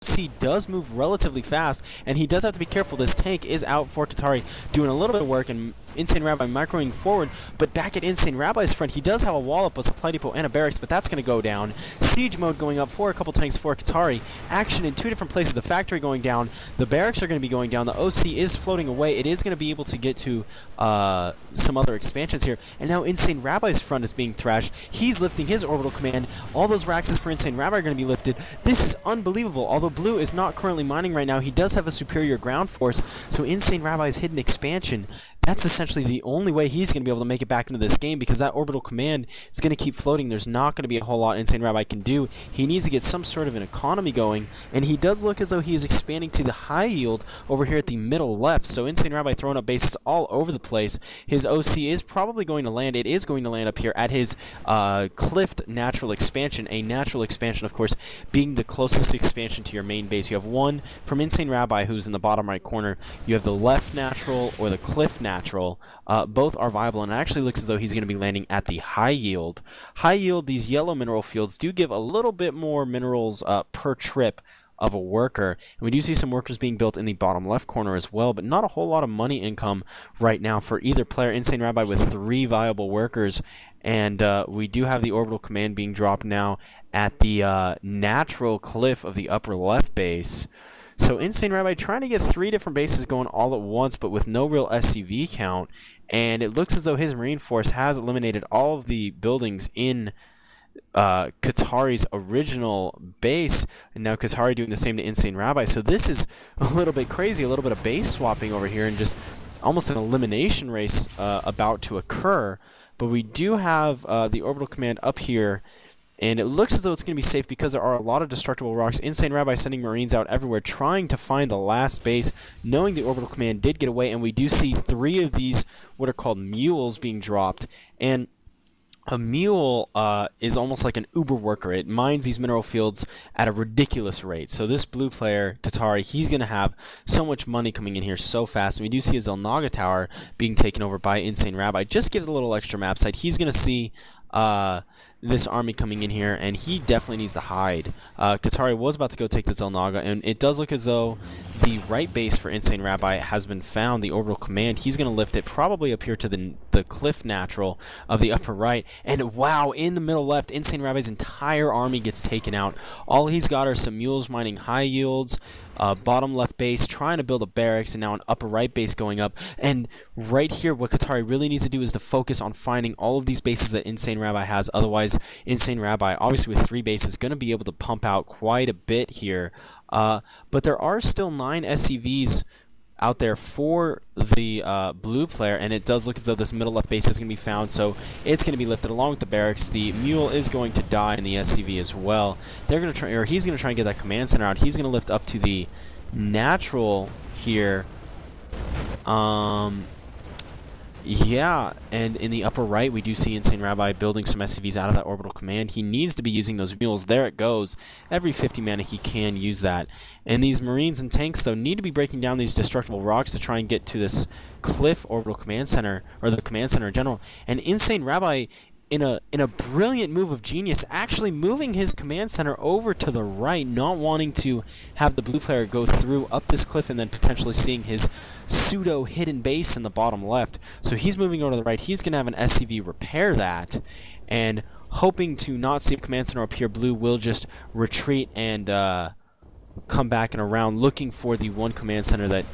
he does move relatively fast, and he does have to be careful. This tank is out for Katari, doing a little bit of work, and InsaneRabbi microing forward, but back at InsaneRabbi's front, he does have a wall up, a supply depot, and a barracks, but that's going to go down. Siege mode going up for a couple tanks for Katari. Action in two different places. The factory going down, the barracks are going to be going down, the OC is floating away. It is going to be able to get to some other expansions here, and now InsaneRabbi's front is being thrashed. He's lifting his orbital command. All those Raxes for InsaneRabbi are going to be lifted. This is unbelievable. Although Blue is not currently mining right now, he does have a superior ground force, so InsaneRabbi's hidden expansion, that's essentially the only way he's going to be able to make it back into this game, because that orbital command is going to keep floating. There's not going to be a whole lot InsaneRabbi can do. He needs to get some sort of an economy going, and he does look as though he is expanding to the high yield over here at the middle left. So InsaneRabbi throwing up bases all over the place. His OC is probably going to land. It is going to land up here at his cliffed natural expansion. A natural expansion, of course, being the closest expansion to your main base. You have one from InsaneRabbi, who's in the bottom right corner. You have the left natural or the cliff natural. Both are viable, and it actually looks as though he's going to be landing at the high yield. High yield, these yellow mineral fields do give a little bit more minerals per trip of a worker, and we do see some workers being built in the bottom left corner as well, but not a whole lot of money income right now for either player. InsaneRabbi with 3 viable workers, and we do have the orbital command being dropped now at the natural cliff of the upper left base. So InsaneRabbi trying to get 3 different bases going all at once, but with no real SCV count, and it looks as though his Marine Force has eliminated all of the buildings in Katari's original base, and now Katari doing the same to InsaneRabbi. So this is a little bit crazy, a little bit of base swapping over here, and just almost an elimination race about to occur. But we do have the orbital command up here, and it looks as though it's going to be safe because there are a lot of destructible rocks. InsaneRabbi sending Marines out everywhere, trying to find the last base, knowing the orbital command did get away, and we do see 3 of these, what are called mules, being dropped. And a mule is almost like an uber worker. It mines these mineral fields at a ridiculous rate. So this blue player, Katari, he's going to have so much money coming in here so fast. And we do see his Zelnaga Tower being taken over by InsaneRabbi. Just gives a little extra map side. He's going to see this army coming in here, and he definitely needs to hide. Katari was about to go take the Zelnaga, and it does look as though the right base for InsaneRabbi has been found, the orbital command. He's going to lift it probably up here to the cliff natural of the upper right, and wow, in the middle left, InsaneRabbi's entire army gets taken out. All he's got are some mules mining high yields, bottom left base trying to build a barracks, and now an upper right base going up. And right here, what Katari really needs to do is to focus on finding all of these bases that InsaneRabbi has. Otherwise, InsaneRabbi, obviously with 3 bases, is going to be able to pump out quite a bit here. But there are still 9 SCVs out there for the blue player, and it does look as though this middle left base is going to be found, so it's going to be lifted along with the barracks. The mule is going to die in the SCV as well. They're going to try, or he's going to try and get that command center out. He's going to lift up to the natural here. Yeah, and in the upper right, we do see InsaneRabbi building some SCVs out of that orbital command. He needs to be using those mules. There it goes. Every 50 mana, he can use that. And these Marines and tanks, though, need to be breaking down these destructible rocks to try and get to this cliff orbital command center, or the command center in general. And InsaneRabbi, in a brilliant move of genius, actually moving his command center over to the right, not wanting to have the blue player go through up this cliff and then potentially seeing his pseudo hidden base in the bottom left. So he's moving over to the right. He's going to have an SCV repair that, and hoping to not see a command center up here, blue will just retreat and come back and around, looking for the one command center that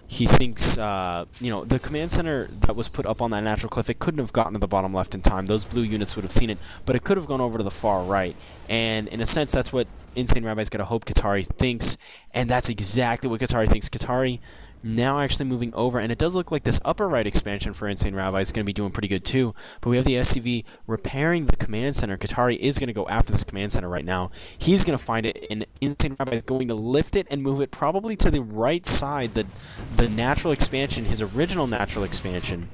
he thinks, you know, the command center that was put up on that natural cliff, it couldn't have gotten to the bottom left in time. Those blue units would have seen it, but it could have gone over to the far right. And in a sense, that's what InsaneRabbi's got to hope Katari thinks, and that's exactly what Katari thinks. Katari now actually moving over, and it does look like this upper right expansion for InsaneRabbi is going to be doing pretty good too, but we have the SCV repairing the command center. Katari is going to go after this command center right now. He's going to find it, and InsaneRabbi is going to lift it and move it probably to the right side, the natural expansion, his original natural expansion.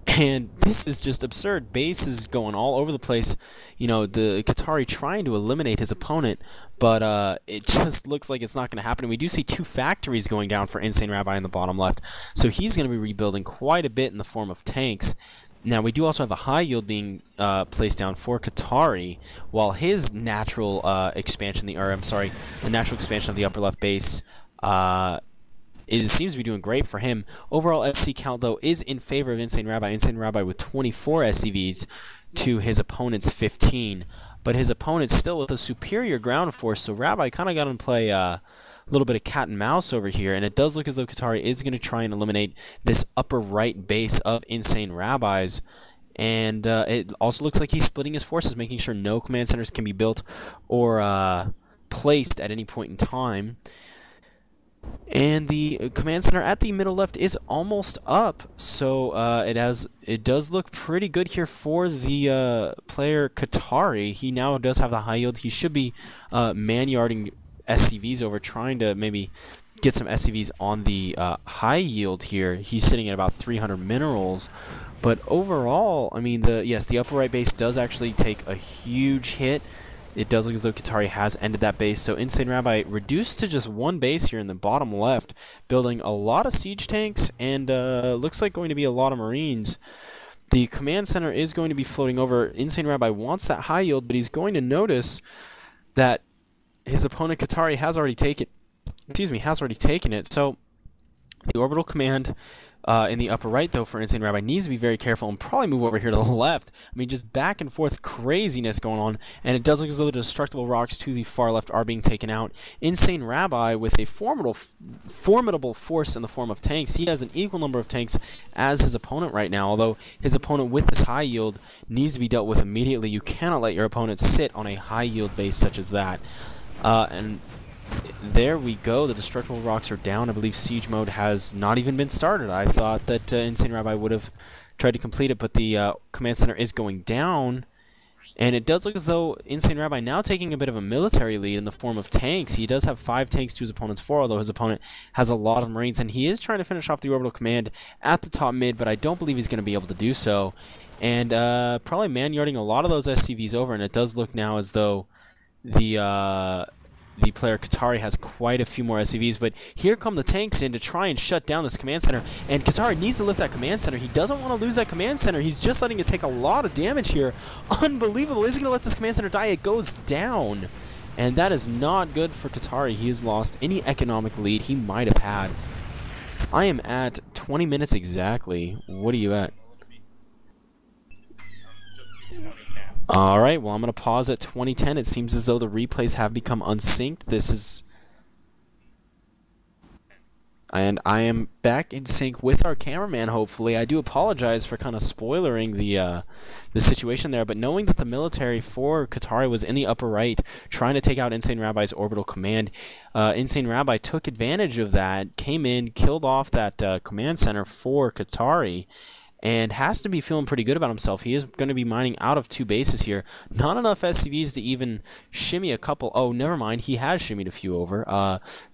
And this is just absurd. Base is going all over the place. You know, the Katari trying to eliminate his opponent, but it just looks like it's not going to happen. And we do see 2 factories going down for InsaneRabbi in the bottom left. So he's going to be rebuilding quite a bit in the form of tanks. Now, we do also have a high yield being placed down for Katari, while his natural expansion, the natural expansion of the upper left base seems to be doing great for him. Overall SC count, though, is in favor of InsaneRabbi. InsaneRabbi with 24 SCVs to his opponent's 15. But his opponent's still with a superior ground force, so Rabbi kind of got him to play a little bit of cat and mouse over here, and it does look as though Katari is going to try and eliminate this upper right base of InsaneRabbi's. And it also looks like he's splitting his forces, making sure no command centers can be built or placed at any point in time. And the command center at the middle left is almost up, so it does look pretty good here for the player Katari. He now does have the high yield. He should be man-yarding SCVs over, trying to maybe get some SCVs on the high yield here. He's sitting at about 300 minerals, but overall, I mean, the upper right base does actually take a huge hit. It does look as though Katari has ended that base, so InsaneRabbi reduced to just one base here in the bottom left, building a lot of siege tanks and looks like going to be a lot of marines. The command center is going to be floating over. InsaneRabbi wants that high yield, but he's going to notice that his opponent Katari has already taken it. So the orbital command in the upper right, though, for InsaneRabbi needs to be very careful and probably move over here to the left. I mean, just back and forth craziness going on, and it does look as though the destructible rocks to the far left are being taken out. InsaneRabbi with a formidable force in the form of tanks. He has an equal number of tanks as his opponent right now, although his opponent with this high yield needs to be dealt with immediately. You cannot let your opponent sit on a high yield base such as that. And there we go. The destructible rocks are down. I believe siege mode has not even been started. I thought that InsaneRabbi would have tried to complete it, but the command center is going down. And it does look as though InsaneRabbi now taking a bit of a military lead in the form of tanks. He does have 5 tanks to his opponent's 4, although his opponent has a lot of marines. And he is trying to finish off the orbital command at the top mid, but I don't believe he's going to be able to do so. And probably man-yarding a lot of those SCVs over, and it does look now as though the player Katari has quite a few more SCVs, but here come the tanks in to try and shut down this command center, and Katari needs to lift that command center. He doesn't want to lose that command center. He's just letting it take a lot of damage here. Unbelievable. Is he going to let this command center die? It goes down, and that is not good for Katari. He has lost any economic lead he might have had. I am at 20 minutes exactly. What are you at? Alright, well, I'm going to pause at 2010. It seems as though the replays have become unsynced. This is... And I am back in sync with our cameraman, hopefully. I do apologize for kind of spoilering the situation there, but knowing that the military for Katari was in the upper right, trying to take out InsaneRabbi's orbital command, InsaneRabbi took advantage of that, came in, killed off that command center for Katari, and has to be feeling pretty good about himself. He is going to be mining out of 2 bases here. Not enough SCVs to even shimmy a couple. Oh, never mind. He has shimmied a few over.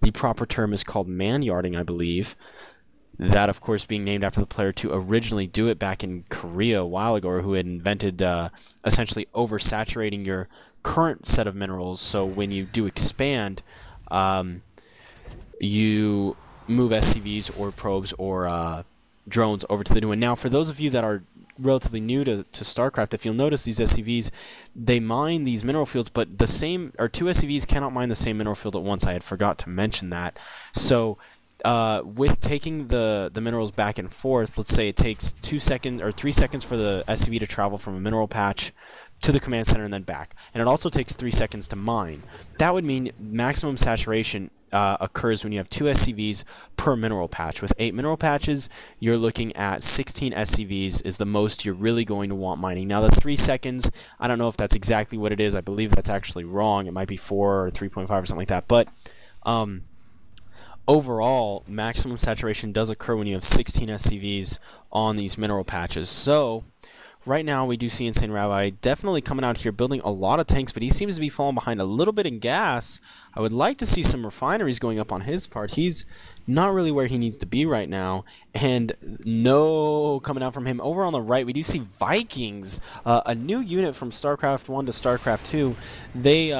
The proper term is called man-yarding, I believe. That, of course, being named after the player to originally do it back in Korea a while ago, or who had invented essentially oversaturating your current set of minerals. So when you do expand, you move SCVs or probes or drones over to the new one. Now, for those of you that are relatively new to Starcraft, if you'll notice, these SCVs, they mine these mineral fields, but the same, or 2 SCVs cannot mine the same mineral field at once. I had forgot to mention that. So with taking the minerals back and forth, let's say it takes 2 seconds or 3 seconds for the SCV to travel from a mineral patch to the command center and then back. And it also takes 3 seconds to mine. That would mean maximum saturation occurs when you have 2 SCVs per mineral patch. With 8 mineral patches, you're looking at 16 SCVs is the most you're really going to want mining. Now, the 3 seconds, I don't know if that's exactly what it is. I believe that's actually wrong. It might be 4 or 3.5 or something like that. But overall, maximum saturation does occur when you have 16 SCVs on these mineral patches. So right now, we do see InsaneRabbi definitely coming out here, building a lot of tanks, but he seems to be falling behind a little bit in gas. I would like to see some refineries going up on his part. He's not really where he needs to be right now. And no coming out from him. Over on the right, we do see Vikings, a new unit from StarCraft 1 to StarCraft 2. They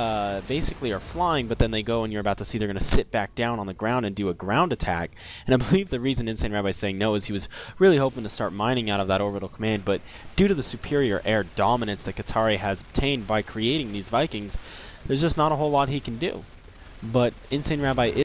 basically are flying, but then they go and you're about to see they're going to sit back down on the ground and do a ground attack. And I believe the reason InsaneRabbi is saying no is he was really hoping to start mining out of that orbital command, but due to the superior air dominance that Katari has obtained by creating these Vikings, there's just not a whole lot he can do. But InsaneRabbi is